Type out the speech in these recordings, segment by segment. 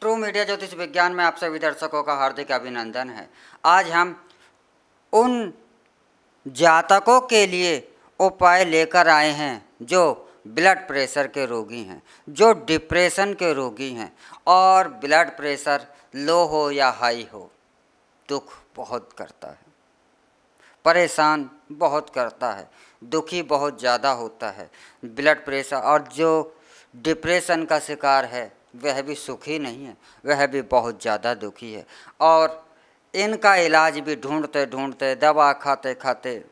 True media ज्योतिष विज्ञान में आप सभी दर्शकों का हार्दिक अभिनंदन है। आज हम उन जातकों के लिए उपाय लेकर आए हैं जो ब्लड प्रेशर के रोगी हैं, जो डिप्रेशन के रोगी हैं और ब्लड प्रेशर लो हो या हाई हो, दुख बहुत करता है, परेशान बहुत करता है, दुखी बहुत ज़्यादा होता है ब्लड प्रेशर। और जो डिप्रेशन का शिकार है वह भी सुखी नहीं है, वह भी बहुत ज़्यादा दुखी है। और इनका इलाज भी ढूंढते ढूंढते, दवा खाते खाते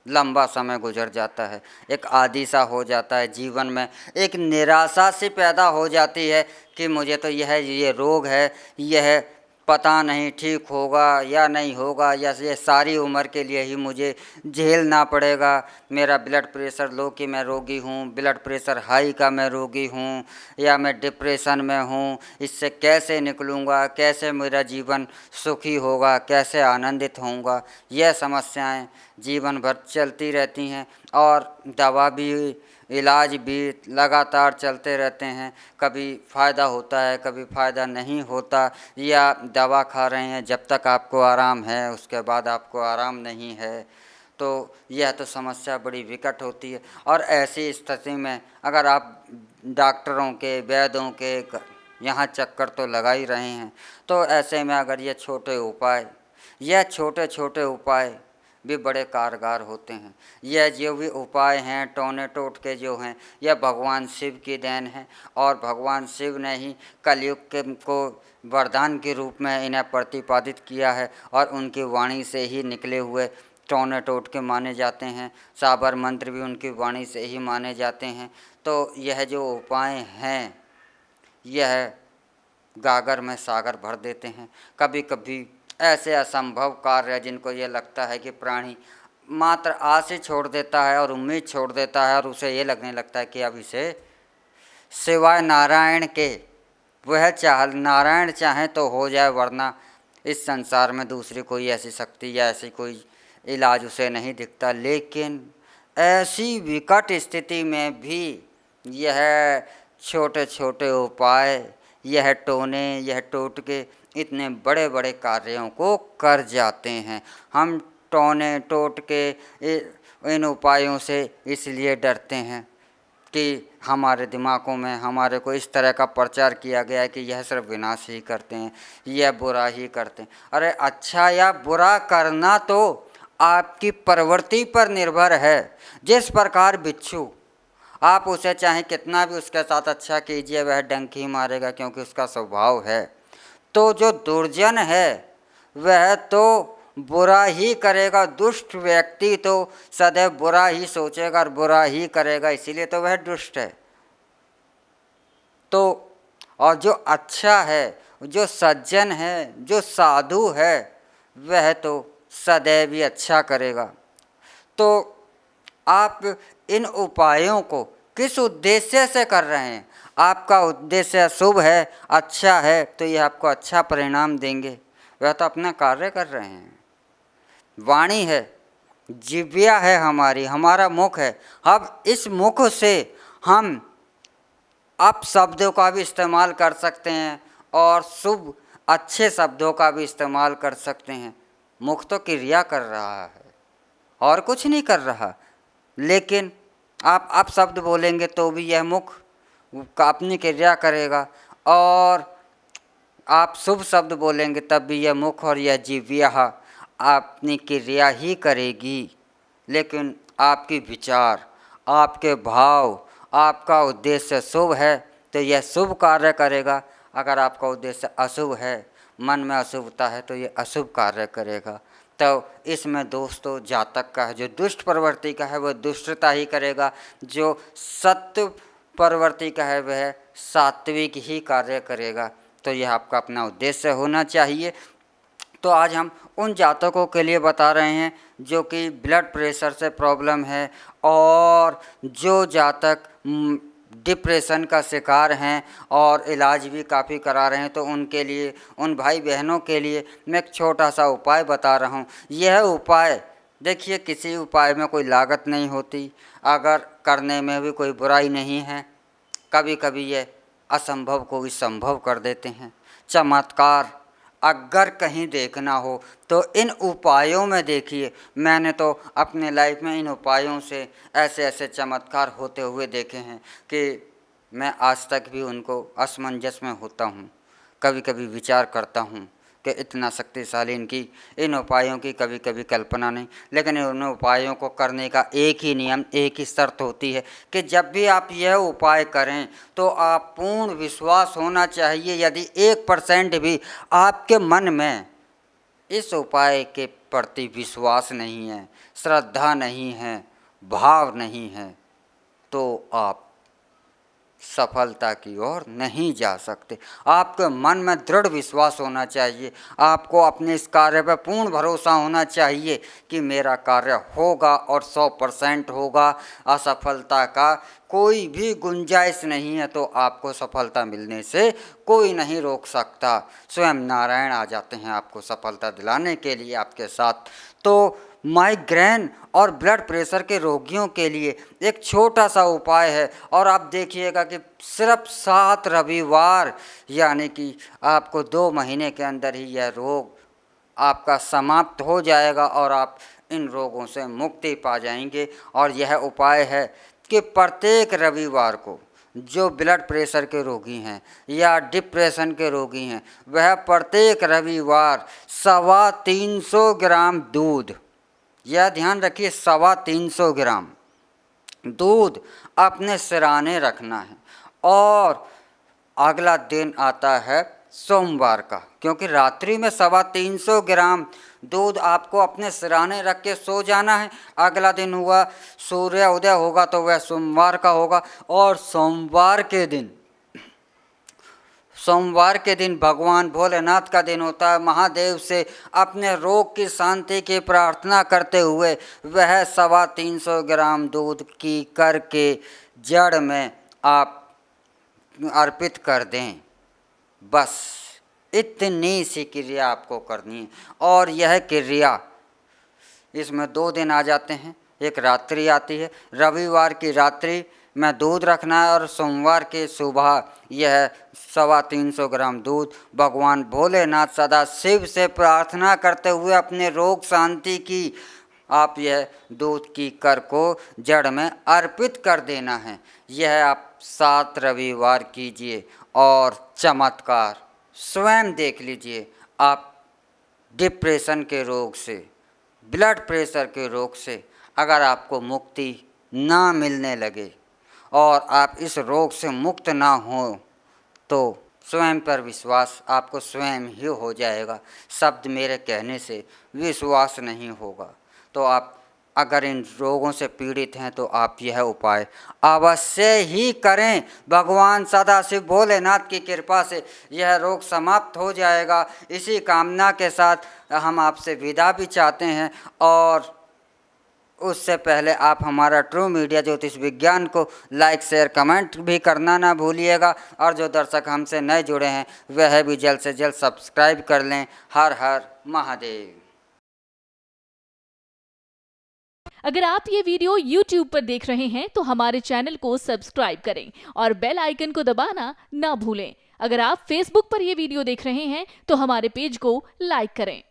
लंबा समय गुजर जाता है, एक आदी सा हो जाता है जीवन में, एक निराशा सी पैदा हो जाती है कि मुझे तो ये रोग है, यह पता नहीं ठीक होगा या नहीं होगा, या ये सारी उम्र के लिए ही मुझे झेलना पड़ेगा। मेरा ब्लड प्रेशर लो कि मैं रोगी हूँ, ब्लड प्रेशर हाई का मैं रोगी हूँ, या मैं डिप्रेशन में हूँ, इससे कैसे निकलूँगा, कैसे मेरा जीवन सुखी होगा, कैसे आनंदित होऊंगा। यह समस्याएं जीवन भर चलती रहती हैं और दवा भी, इलाज भी लगातार चलते रहते हैं। कभी फ़ायदा होता है, कभी फ़ायदा नहीं होता, या दवा खा रहे हैं जब तक आपको आराम है, उसके बाद आपको आराम नहीं है। तो यह तो समस्या बड़ी विकट होती है। और ऐसी स्थिति में अगर आप डॉक्टरों के, वैद्यों के यहाँ चक्कर तो लगा ही रहे हैं, तो ऐसे में अगर ये छोटे छोटे उपाय भी बड़े कारगर होते हैं। यह जो भी उपाय हैं, टोने टोटके जो हैं, यह भगवान शिव की देन है। और भगवान शिव ने ही कलयुग को वरदान के रूप में इन्हें प्रतिपादित किया है, और उनकी वाणी से ही निकले हुए टोने टोटके माने जाते हैं। साबर मंत्र भी उनकी वाणी से ही माने जाते हैं। तो यह जो उपाय हैं, यह गागर में सागर भर देते हैं। कभी कभी ऐसे असंभव कार्य जिनको ये लगता है कि प्राणी मात्र आस ही छोड़ देता है और उम्मीद छोड़ देता है, और उसे ये लगने लगता है कि अब इसे सिवाय नारायण के नारायण चाहे तो हो जाए, वरना इस संसार में दूसरी कोई ऐसी शक्ति या ऐसी कोई इलाज उसे नहीं दिखता। लेकिन ऐसी विकट स्थिति में भी यह छोटे छोटे उपाय, यह टोने, यह टोटके इतने बड़े बड़े कार्यों को कर जाते हैं। हम टोने टोटके इन उपायों से इसलिए डरते हैं कि हमारे दिमागों में हमारे को इस तरह का प्रचार किया गया है कि यह सिर्फ विनाश ही करते हैं, यह बुरा ही करते हैं। अरे अच्छा या बुरा करना तो आपकी प्रवृत्ति पर निर्भर है। जिस प्रकार बिच्छू, आप उसे चाहे कितना भी उसके साथ अच्छा कीजिए, वह डंक ही मारेगा क्योंकि उसका स्वभाव है। तो जो दुर्जन है वह तो बुरा ही करेगा, दुष्ट व्यक्ति तो सदैव बुरा ही सोचेगा और बुरा ही करेगा, इसीलिए तो वह दुष्ट है। तो और जो अच्छा है, जो सज्जन है, जो साधु है, वह तो सदैव ही अच्छा करेगा। तो आप इन उपायों को किस उद्देश्य से कर रहे हैं? आपका उद्देश्य शुभ है, अच्छा है, तो ये आपको अच्छा परिणाम देंगे। वह तो अपना कार्य कर रहे हैं। वाणी है, जिह्वा है हमारी, हमारा मुख है। अब इस मुख से हम अपशब्दों का भी इस्तेमाल कर सकते हैं और शुभ अच्छे शब्दों का भी इस्तेमाल कर सकते हैं। मुख तो क्रिया कर रहा है और कुछ नहीं कर रहा, लेकिन आप अपशब्द बोलेंगे तो भी यह मुख अपनी क्रिया करेगा, और आप शुभ शब्द बोलेंगे तब भी यह मुख और यह जिह्वा अपनी क्रिया ही करेगी। लेकिन आपकी विचार, आपके भाव, आपका उद्देश्य शुभ है तो यह शुभ कार्य करेगा। अगर आपका उद्देश्य अशुभ है, मन में अशुभता है, तो ये अशुभ कार्य करेगा। तो इसमें दोस्तों जातक का है, जो दुष्ट प्रवृत्ति का है वह दुष्टता ही करेगा, जो सत्य प्रवृत्ति का है वह सात्विक ही कार्य करेगा। तो यह आपका अपना उद्देश्य होना चाहिए। तो आज हम उन जातकों के लिए बता रहे हैं जो कि ब्लड प्रेशर से प्रॉब्लम है, और जो जातक डिप्रेशन का शिकार हैं और इलाज भी काफ़ी करा रहे हैं, तो उनके लिए, उन भाई बहनों के लिए मैं एक छोटा सा उपाय बता रहा हूँ। यह उपाय देखिए, किसी उपाय में कोई लागत नहीं होती, अगर करने में भी कोई बुराई नहीं है। कभी कभी ये असंभव को भी संभव कर देते हैं। चमत्कार अगर कहीं देखना हो तो इन उपायों में देखिए। मैंने तो अपने लाइफ में इन उपायों से ऐसे ऐसे चमत्कार होते हुए देखे हैं कि मैं आज तक भी उनको असमंजस में होता हूँ। कभी कभी विचार करता हूँ कि इतना शक्तिशाली इन उपायों की कभी कभी कल्पना नहीं, लेकिन इन उपायों को करने का एक ही नियम, एक ही शर्त होती है कि जब भी आप यह उपाय करें तो आप पूर्ण विश्वास होना चाहिए। यदि 1% भी आपके मन में इस उपाय के प्रति विश्वास नहीं है, श्रद्धा नहीं है, भाव नहीं है, तो आप सफलता की ओर नहीं जा सकते। आपके मन में दृढ़ विश्वास होना चाहिए। आपको अपने इस कार्य पर पूर्ण भरोसा होना चाहिए कि मेरा कार्य होगा और 100% होगा। असफलता का कोई भी गुंजाइश नहीं है, तो आपको सफलता मिलने से कोई नहीं रोक सकता। स्वयं नारायण आ जाते हैं आपको सफलता दिलाने के लिए आपके साथ। तो माइग्रेन और ब्लड प्रेशर के रोगियों के लिए एक छोटा सा उपाय है, और आप देखिएगा कि सिर्फ 7 रविवार, यानी कि आपको 2 महीने के अंदर ही यह रोग आपका समाप्त हो जाएगा और आप इन रोगों से मुक्ति पा जाएंगे। और यह उपाय है कि प्रत्येक रविवार को जो ब्लड प्रेशर के रोगी हैं या डिप्रेशन के रोगी हैं, वह प्रत्येक रविवार 350 ग्राम दूध, यह ध्यान रखिए 350 ग्राम दूध अपने सिराने रखना है। और अगला दिन आता है सोमवार का, क्योंकि रात्रि में 350 ग्राम दूध आपको अपने सिराने रख के सो जाना है। अगला दिन हुआ सूर्य उदय होगा तो वह सोमवार का होगा। और सोमवार के दिन भगवान भोलेनाथ का दिन होता है। महादेव से अपने रोग की शांति की प्रार्थना करते हुए वह 350 ग्राम दूध की करके जड़ में आप अर्पित कर दें। बस इतनी सी क्रिया आपको करनी है। और यह क्रिया, इसमें 2 दिन आ जाते हैं, एक रात्रि आती है। रविवार की रात्रि में दूध रखना है और सोमवार के सुबह यह 350 ग्राम दूध भगवान भोलेनाथ सदा शिव से प्रार्थना करते हुए अपने रोग शांति की आप यह दूध की कर को जड़ में अर्पित कर देना है। यह आप 7 रविवार कीजिए और चमत्कार स्वयं देख लीजिए। आप डिप्रेशन के रोग से, ब्लड प्रेशर के रोग से अगर आपको मुक्ति ना मिलने लगे और आप इस रोग से मुक्त ना हो, तो स्वयं पर विश्वास आपको स्वयं ही हो जाएगा। शब्द मेरे कहने से विश्वास नहीं होगा। तो आप अगर इन रोगों से पीड़ित हैं तो आप यह उपाय अवश्य ही करें। भगवान सदाशिव भोलेनाथ की कृपा से यह रोग समाप्त हो जाएगा। इसी कामना के साथ हम आपसे विदा भी चाहते हैं, और उससे पहले आप हमारा ट्रू मीडिया ज्योतिष विज्ञान को लाइक शेयर कमेंट भी करना ना भूलिएगा। और जो दर्शक हमसे नए जुड़े हैं वह भी जल्द से जल्द सब्सक्राइब कर लें। हर हर महादेव। अगर आप ये वीडियो YouTube पर देख रहे हैं तो हमारे चैनल को सब्सक्राइब करें और बेल आइकन को दबाना ना भूलें। अगर आप Facebook पर ये वीडियो देख रहे हैं तो हमारे पेज को लाइक करें।